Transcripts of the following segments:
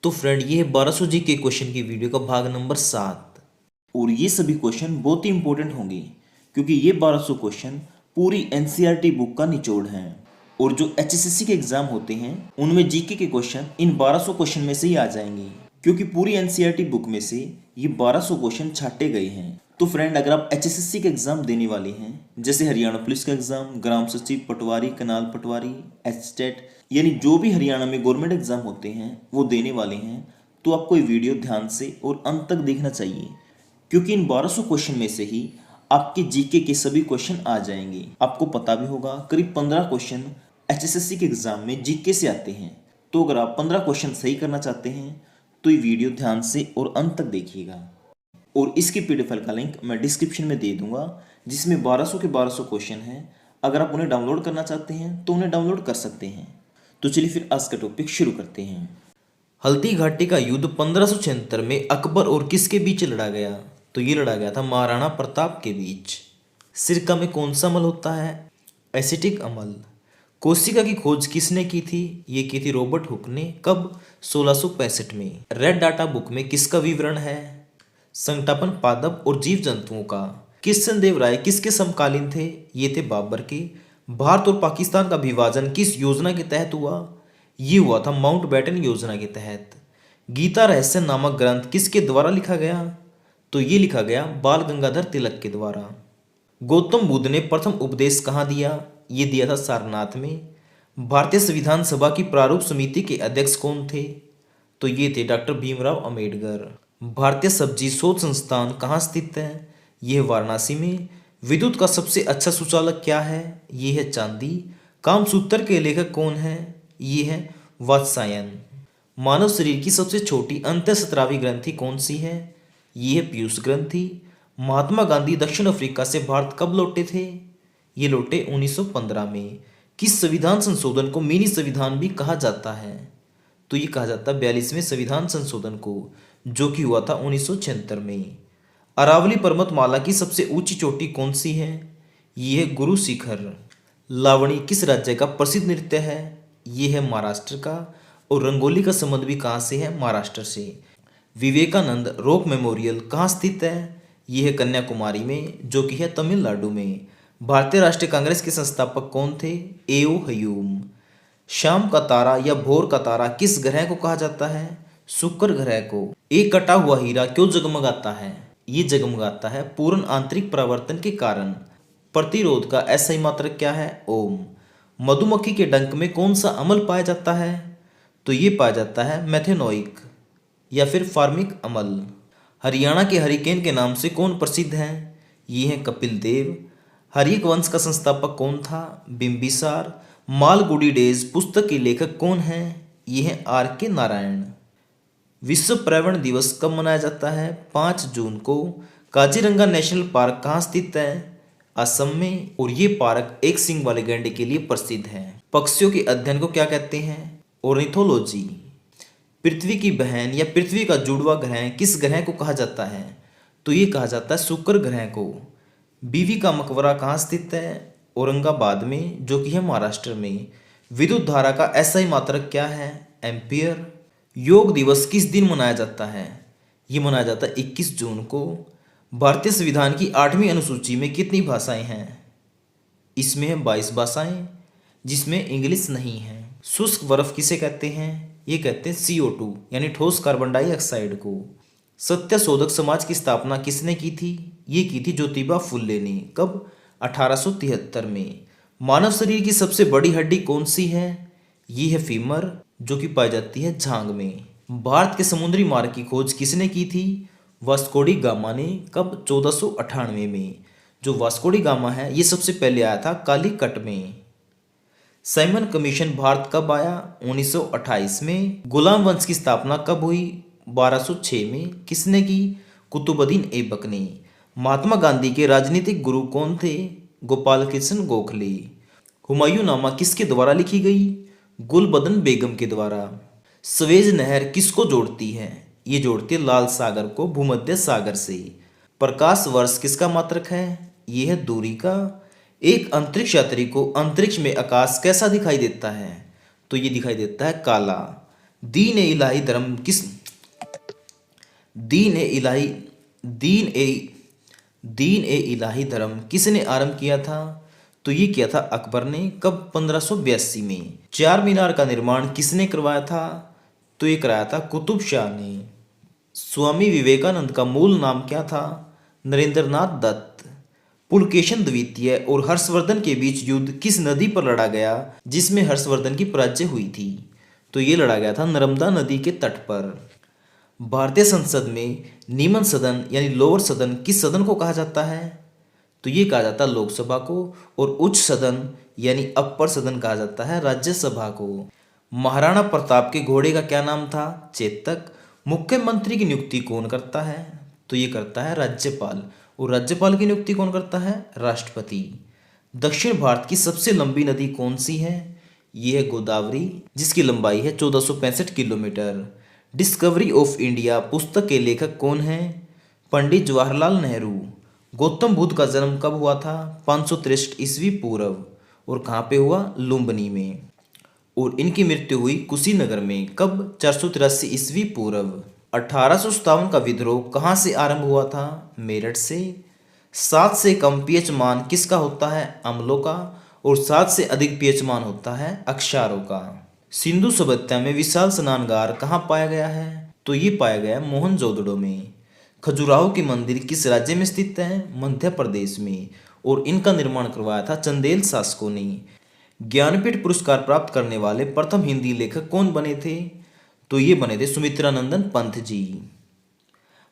तो फ्रेंड ये है 1200 जी के क्वेश्चन की वीडियो का भाग नंबर 7। और ये सभी क्वेश्चन बहुत ही इंपॉर्टेंट होंगे क्योंकि ये 1200 क्वेश्चन पूरी एनसीईआरटी बुक का निचोड़ हैं। और जो एचएसएससी के एग्जाम होते हैं उनमें जीके के क्वेश्चन इन 1200 क्वेश्चन में से ही आ जाएंगे, क्योंकि पूरी एनसीईआरटी बुक में से ये 1200 क्वेश्चन छाटे गए हैं। तो फ्रेंड, अगर आप एचएसएससी के एग्जाम देने वाले हैं, जैसे हरियाणा पुलिस का एग्जाम, ग्राम सचिव, पटवारी, कनाल पटवारी, एचटेट, यानी जो भी हरियाणा में गवर्नमेंट एग्जाम होते हैं वो देने वाले हैं, तो आपको ये वीडियो ध्यान से और अंत तक देखना चाहिए, क्योंकि इन 1200 क्वेश्चन में से ही आपके जीके के सभी क्वेश्चन आ जाएंगे। आपको पता भी होगा करीब 15 क्वेश्चन एचएसएससी के एग्जाम में जीके से आते हैं। तो अगर आप 15 क्वेश्चन सही करना चाहते हैं तो ये वीडियो ध्यान से और अंत तक देखिएगा। और इसकी पीडीएफ फाइल का लिंक मैं डिस्क्रिप्शन में दे दूंगा, जिसमें 1200 के 1200 क्वेश्चन हैं। अगर आप उन्हें डाउनलोड करना चाहते हैं तो उन्हें डाउनलोड कर सकते हैं। तो चलिए फिर आज का टॉपिक शुरू करते हैं। हल्दी घाटी का युद्ध 1576 में अकबर और किसके बीच लड़ा गया? तो ये लड़ा गया था महाराणा प्रताप के बीच। सिरका में कौन सा अमल होता है? एसिटिक अमल। कोशिका की खोज किसने की थी? ये की थी रॉबर्ट हुक ने। कब? 1665 में। रेड डाटा बुक में किसका विवरण है? संकटापन पादप और जीव जंतुओं का। कृष्णदेव राय किसके समकालीन थे? ये थे बाबर के। भारत और पाकिस्तान का विभाजन किस योजना के तहत हुआ? ये हुआ था माउंटबेटन योजना के तहत। गीता रहस्य नामक ग्रंथ किसके द्वारा लिखा गया? तो ये लिखा गया बाल गंगाधर तिलक के द्वारा। गौतम बुद्ध ने प्रथम उपदेश कहाँ दिया? ये दिया था सारनाथ में। भारतीय संविधान सभा की प्रारूप समिति के अध्यक्ष कौन थे? तो ये थे डॉक्टर भीमराव अंबेडकर। भारतीय सब्जी शोध संस्थान कहाँ स्थित है? यह वाराणसी में। विद्युत का सबसे अच्छा सुचालक क्या है? ये है चांदी। कामसूत्र के लेखक कौन है? ये है वात्स्यायन। मानव शरीर की सबसे छोटी अंतःस्रावी ग्रंथि कौन सी है? ये है पीयूष ग्रंथि। महात्मा गांधी दक्षिण अफ्रीका से भारत कब लौटे थे? ये लौटे 1915 में। किस संविधान संशोधन को मिनी संविधान भी कहा जाता है? तो ये कहा जाता है 42वें संविधान संशोधन को, जो कि हुआ था 1976 में। अरावली पर्वतमाला की सबसे ऊंची चोटी कौन सी है? ये है गुरु शिखर। लावणी किस राज्य का प्रसिद्ध नृत्य है? ये है महाराष्ट्र का। और रंगोली का संबंध भी कहाँ से है? महाराष्ट्र से। विवेकानंद रॉक मेमोरियल कहाँ स्थित है? ये है कन्याकुमारी में, जो कि है तमिलनाडु में। भारतीय राष्ट्रीय कांग्रेस के संस्थापक कौन थे? ए.ओ. हयूम। शाम का तारा या भोर का तारा किस ग्रह को कहा जाता है? शुक्र ग्रह को। एक कटा हुआ हीरा क्यों जगमगाता है? ये जगमगाता है पूर्ण आंतरिक परावर्तन के कारण। प्रतिरोध का एसआई मात्रक क्या है? ओम। मधुमक्खी के डंक में कौन सा अम्ल पाया जाता है? तो ये पाया जाता है मेथेनोइक या फिर फार्मिक अम्ल। हरियाणा के हरिकेन के नाम से कौन प्रसिद्ध हैं? ये हैं कपिल देव। हरिक वंश का संस्थापक कौन था? बिंबिसार। मालगुडी डेज पुस्तक के लेखक कौन हैं? ये हैं आर के नारायण। विश्व पर्यावरण दिवस कब मनाया जाता है? 5 जून को। काजीरंगा नेशनल पार्क कहाँ स्थित है? असम में। और ये पार्क एक सींग वाले गैंडे के लिए प्रसिद्ध है। पक्षियों के अध्ययन को क्या कहते हैं? ऑर्निथोलॉजी। पृथ्वी की बहन या पृथ्वी का जुड़वा ग्रह किस ग्रह को कहा जाता है? तो ये कहा जाता है शुक्र ग्रह को। बीवी का मकबरा कहाँ स्थित है? औरंगाबाद में, जो कि है महाराष्ट्र में। विद्युत धारा का एसआई मात्रक क्या है? एम्पियर। योग दिवस किस दिन मनाया जाता है? ये मनाया जाता है 21 जून को। भारतीय संविधान की 8वीं अनुसूची में कितनी भाषाएं हैं? इसमें है 22 भाषाएं, जिसमें इंग्लिश नहीं है। शुष्क बर्फ किसे कहते हैं? ये कहते हैं CO2 यानी ठोस कार्बन डाइऑक्साइड को। सत्यशोधक समाज की स्थापना किसने की थी? ये की थी ज्योतिबा फुले ने। कब? 1873 में। मानव शरीर की सबसे बड़ी हड्डी कौन सी है? ये है फीमर, जो कि पाई जाती है झांग में। भारत के समुद्री मार्ग की खोज किसने की थी? वास्को डी गामा ने। कब? 1498 में। जो वास्को डी गामा है ये सबसे पहले आया था कालीकट में। साइमन कमीशन भारत कब आया? 1928 में। गुलाम वंश की स्थापना कब हुई? 1206 में। किसने की? कुतुबुद्दीन ऐबक ने। महात्मा गांधी के राजनीतिक गुरु कौन थे? गोपाल कृष्ण गोखले। हुमायूंनामा किसके द्वारा लिखी गई? गुलबदन बेगम के द्वारा। सवेज नहर किसको जोड़ती है? ये जोड़ती है लाल सागर को भूमध्य सागर से। प्रकाश वर्ष किसका मात्रक है? ये है दूरी का। एक अंतरिक्ष यात्री को अंतरिक्ष में आकाश कैसा दिखाई देता है? तो ये दिखाई देता है काला। दीन ए इलाही धर्म किस दीन ए इलाही दीन ए दीन ए इलाही धर्म किसने आरंभ किया था? तो ये किया था अकबर ने। कब? 1582 में। चार मीनार का निर्माण किसने करवाया था? तो ये कराया था कुतुब शाह ने। स्वामी विवेकानंद का मूल नाम क्या था? नरेंद्रनाथ दत्त। पुलकेशन द्वितीय और हर्षवर्धन के बीच युद्ध किस नदी पर लड़ा गया जिसमें हर्षवर्धन की पराजय हुई थी? तो ये लड़ा गया था नर्मदा नदी के तट पर। भारतीय संसद में निम्न सदन यानी लोअर सदन किस सदन को कहा जाता है? तो ये कहा जाता है लोकसभा को। और उच्च सदन यानी अपर सदन कहा जाता है राज्यसभा को। महाराणा प्रताप के घोड़े का क्या नाम था? चेतक। मुख्यमंत्री की नियुक्ति कौन करता है? तो ये करता है राज्यपाल। और राज्यपाल की नियुक्ति कौन करता है? राष्ट्रपति। दक्षिण भारत की सबसे लंबी नदी कौन सी है? ये है गोदावरी, जिसकी लंबाई है 1465 किलोमीटर। डिस्कवरी ऑफ इंडिया पुस्तक के लेखक कौन हैं? पंडित जवाहरलाल नेहरू। गौतम बुद्ध का जन्म कब हुआ था? 563 ईस्वी पूर्व। और कहाँ पे हुआ? लुम्बिनी में। और इनकी मृत्यु हुई कुशीनगर में। कब? 483 ईस्वी पूर्व। 1857 का विद्रोह कहाँ से आरंभ हुआ था? मेरठ से। 7 से कम पीएच मान किसका होता है? अम्लों का। और 7 से अधिक पीएच मान होता है अक्षारों का। सिंधु सभ्यता में विशाल स्नानगार कहाँ पाया गया है? तो ये पाया गया है मोहनजोदड़ो में। खजुराहो के मंदिर किस राज्य में स्थित है? मध्य प्रदेश में। और इनका निर्माण करवाया था चंदेल शासकों ने। ज्ञानपीठ पुरस्कार प्राप्त करने वाले प्रथम हिंदी लेखक कौन बने थे? तो ये बने थे सुमित्रानंदन पंत जी।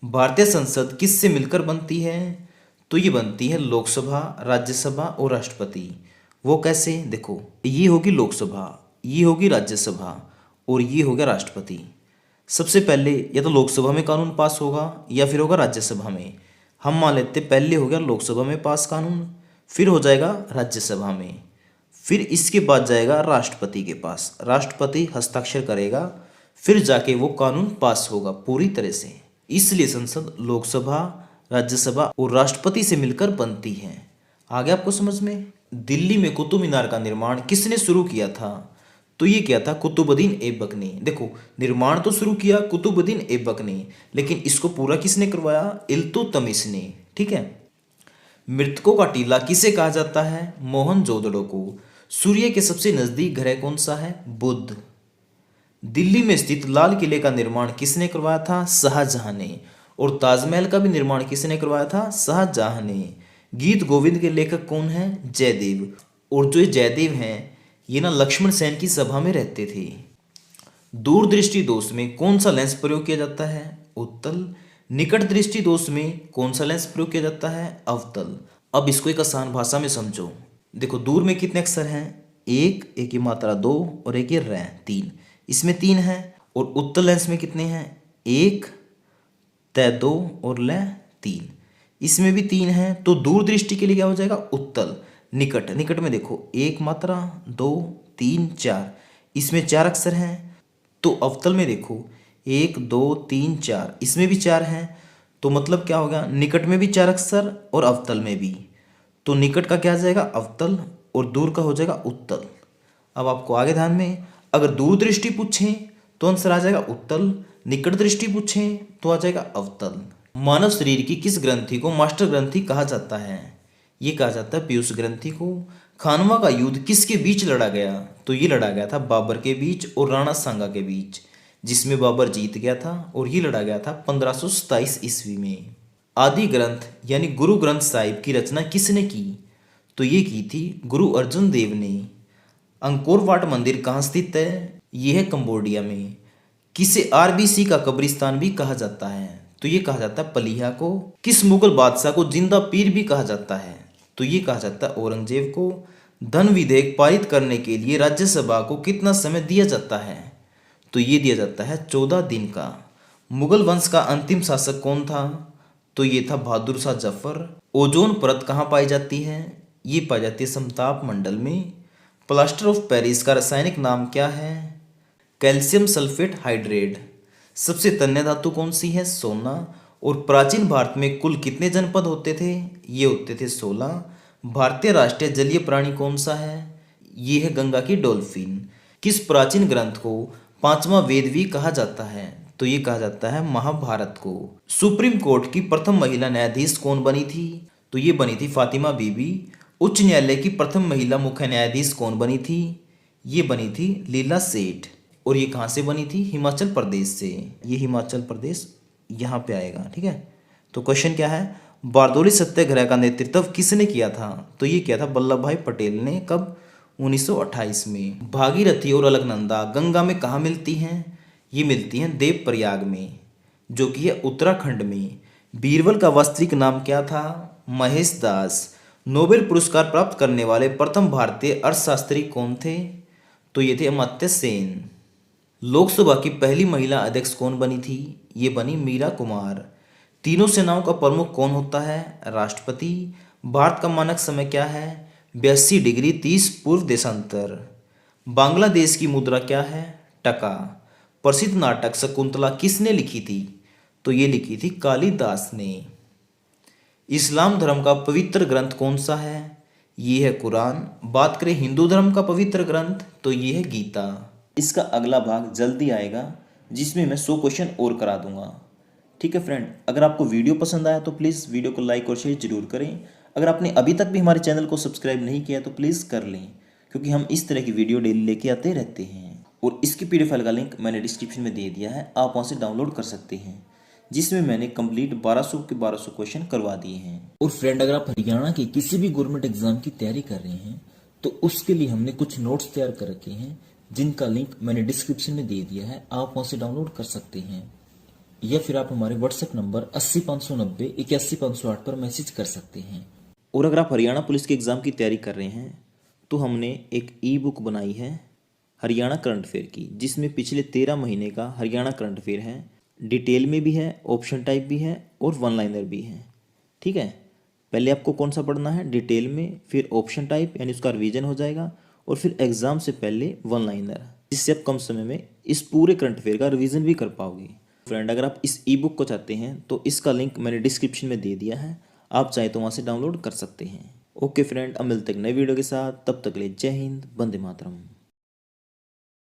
भारतीय संसद किससे मिलकर बनती है? तो ये बनती है लोकसभा, राज्यसभा और राष्ट्रपति। वो कैसे? देखो, ये होगी लोकसभा, ये होगी राज्यसभा और ये हो गया राष्ट्रपति। सबसे पहले या तो लोकसभा में कानून पास होगा या फिर होगा राज्यसभा में। हम मान लेते पहले हो गया लोकसभा में पास कानून, फिर हो जाएगा राज्यसभा में, फिर इसके बाद जाएगा राष्ट्रपति के पास। राष्ट्रपति हस्ताक्षर करेगा, फिर जाके वो कानून पास होगा पूरी तरह से। इसलिए संसद लोकसभा, राज्यसभा और राष्ट्रपति से मिलकर बनती है। आगे आपको समझ में। दिल्ली में कुतुब मीनार का निर्माण किसने शुरू किया था? तो ये किया था कुतुबुद्दीन ऐबक ने। देखो, निर्माण तो शुरू किया कुतुबुद्दीन ऐबक ने, लेकिन इसको पूरा किसने करवाया? इल्तुतमिश ने। ठीक है। मृतकों का टीला किसे कहा जाता है? मोहनजोदड़ो को। सूर्य के सबसे नजदीक ग्रह कौन सा है? बुध। दिल्ली में स्थित लाल किले का निर्माण किसने करवाया था? शाहजहां ने। और ताजमहल का भी निर्माण किसने करवाया था? शाहजहां ने। गीत गोविंद के लेखक कौन हैं? जयदेव। और जो ये जयदेव हैं ये ना लक्ष्मण सेन की सभा में रहते थे। दूरदृष्टि दोष में कौन सा लेंस प्रयोग किया जाता है? उत्तल। निकट दृष्टि दोष में कौन सा लेंस प्रयोग किया जाता है? अवतल। अब इसको एक आसान भाषा में समझो। देखो, दूर में कितने अक्षर हैं? एक की मात्रा 2 और एक ये र 3, इसमें 3 है। और उत्तल लेंस में कितने हैं? 1 तय 2 और ल 3, इसमें भी 3 है। तो दूर दृष्टि के लिए क्या हो जाएगा? उत्तल। निकट, निकट में देखो 1 मात्रा 2 3 4, इसमें 4 अक्षर हैं। तो अवतल में देखो 1 2 3 4, इसमें भी 4 हैं। तो मतलब क्या होगा? निकट में भी 4 अक्षर और अवतल में भी। तो निकट का क्या आ जाएगा? अवतल और दूर का हो जाएगा उत्तल। अब आपको आगे ध्यान में, अगर दूर दृष्टि पूछें तो आंसर आ जाएगा उत्तल, निकट दृष्टि पूछें तो आ जाएगा अवतल। मानव शरीर की किस ग्रंथि को मास्टर ग्रंथि कहा जाता है? ये कहा जाता है पीयूष ग्रंथि को। खानवा का युद्ध किसके बीच लड़ा गया? तो ये लड़ा गया था बाबर के बीच और राणा सांगा के बीच, जिसमें बाबर जीत गया था। और ये लड़ा गया था 1527 ईस्वी में। आदि ग्रंथ यानी गुरु ग्रंथ साहिब की रचना किसने की? तो ये की थी गुरु अर्जुन देव ने। अंकोर वाट मंदिर कहाँ स्थित है? ये है कंबोडिया में। किसे आरबीसी का कब्रिस्तान भी कहा जाता है? तो ये कहा जाता है पलिया को। किस मुगल बादशाह को जिंदा पीर भी कहा जाता है? तो ये कहा जाता है औरंगजेब को। धन विधेयक पारित करने के लिए राज्यसभा को कितना समय दिया जाता है? तो ये दिया जाता है 14 दिन का। मुगल वंश का अंतिम शासक कौन था? तो ये था बहादुर शाह जफर। ओजोन परत कहाँ पाई जाती है? ये पाई जाती है समताप मंडल में। प्लास्टर ऑफ पेरिस का रासायनिक नाम क्या है? Calcium sulphate hydrate. सबसे तन्य धातु कौन सी है? सोना। और प्राचीन भारत में कुल कितने जनपद होते थे? ये होते थे 16। भारतीय राष्ट्रीय जलीय प्राणी कौन सा है? ये है गंगा की डॉल्फिन। किस प्राचीन ग्रंथ को पांचवा वेद भी कहा जाता है? तो ये कहा जाता है महाभारत को। सुप्रीम कोर्ट की प्रथम महिला न्यायाधीश कौन बनी थी? तो ये बनी थी फातिमा बीबी। उच्च न्यायालय की प्रथम महिला मुख्य न्यायाधीश कौन बनी थी? ये बनी थी लीला सेठ। और ये कहाँ से बनी थी? हिमाचल प्रदेश से। ये हिमाचल प्रदेश यहाँ पे आएगा, ठीक है। तो क्वेश्चन क्या है? बारदोली सत्याग्रह का नेतृत्व किसने किया था? तो ये किया था वल्लभ भाई पटेल ने। कब? 1928 में। भागीरथी और अलकनंदा गंगा में कहाँ मिलती हैं? ये मिलती हैं देवप्रयाग में, जो कि है उत्तराखंड में। बीरबल का वास्तविक नाम क्या था? महेश दास। नोबेल पुरस्कार प्राप्त करने वाले प्रथम भारतीय अर्थशास्त्री कौन थे? तो ये थे अमर्त्य सेन। लोकसभा की पहली महिला अध्यक्ष कौन बनी थी? ये बनी मीरा कुमार। तीनों सेनाओं का प्रमुख कौन होता है? राष्ट्रपति। भारत का मानक समय क्या है? 82 डिग्री 30 पूर्व देशांतर। बांग्लादेश की मुद्रा क्या है? टका। प्रसिद्ध नाटक शकुंतला किसने लिखी थी? तो ये लिखी थी कालिदास ने। इस्लाम धर्म का पवित्र ग्रंथ कौन सा है? ये है कुरान। बात करें हिंदू धर्म का पवित्र ग्रंथ, तो ये है गीता। इसका अगला भाग जल्दी आएगा, जिसमें मैं 100 क्वेश्चन और करा दूंगा। ठीक है फ्रेंड, अगर आपको वीडियो पसंद आया तो प्लीज़ वीडियो को लाइक और शेयर जरूर करें। अगर आपने अभी तक भी हमारे चैनल को सब्सक्राइब नहीं किया तो प्लीज़ कर लें, क्योंकि हम इस तरह की वीडियो डेली लेके आते रहते हैं। और इसकी पीडीएफ फाइल का लिंक मैंने डिस्क्रिप्शन में दे दिया है, आप वहाँ से डाउनलोड कर सकते हैं, जिसमें मैंने कंप्लीट 1200 के 1200 क्वेश्चन करवा दिए हैं। और फ्रेंड, अगर आप हरियाणा के किसी भी गवर्नमेंट एग्जाम की तैयारी कर रहे हैं तो उसके लिए हमने कुछ नोट्स तैयार कर रखे हैं, जिनका लिंक मैंने डिस्क्रिप्शन में दे दिया है, आप वहाँ से डाउनलोड कर सकते हैं। या फिर आप हमारे व्हाट्सएप नंबर 80 590 81 508 पर मैसेज कर सकते हैं। और अगर आप हरियाणा पुलिस के एग्ज़ाम की तैयारी कर रहे हैं तो हमने एक ई बुक बनाई है हरियाणा करंट अफेयर की, जिसमें पिछले 13 महीने का हरियाणा करंट अफेयर है। डिटेल में भी है, ऑप्शन टाइप भी है और वन लाइनर भी है। ठीक है, पहले आपको कौन सा पढ़ना है? डिटेल में, फिर ऑप्शन टाइप यानी उसका रिवीजन हो जाएगा, और फिर एग्जाम से पहले वन लाइनर, जिससे आप कम समय में इस पूरे करंट अफेयर का रिवीजन भी कर पाओगे। फ्रेंड, अगर आप इस ई बुक को चाहते हैं तो इसका लिंक मैंने डिस्क्रिप्शन में दे दिया है, आप चाहे तो वहाँ से डाउनलोड कर सकते हैं। ओके फ्रेंड, अब मिलते हैं नए वीडियो के साथ, तब तक के लिए जय हिंद, वंदे मातरम।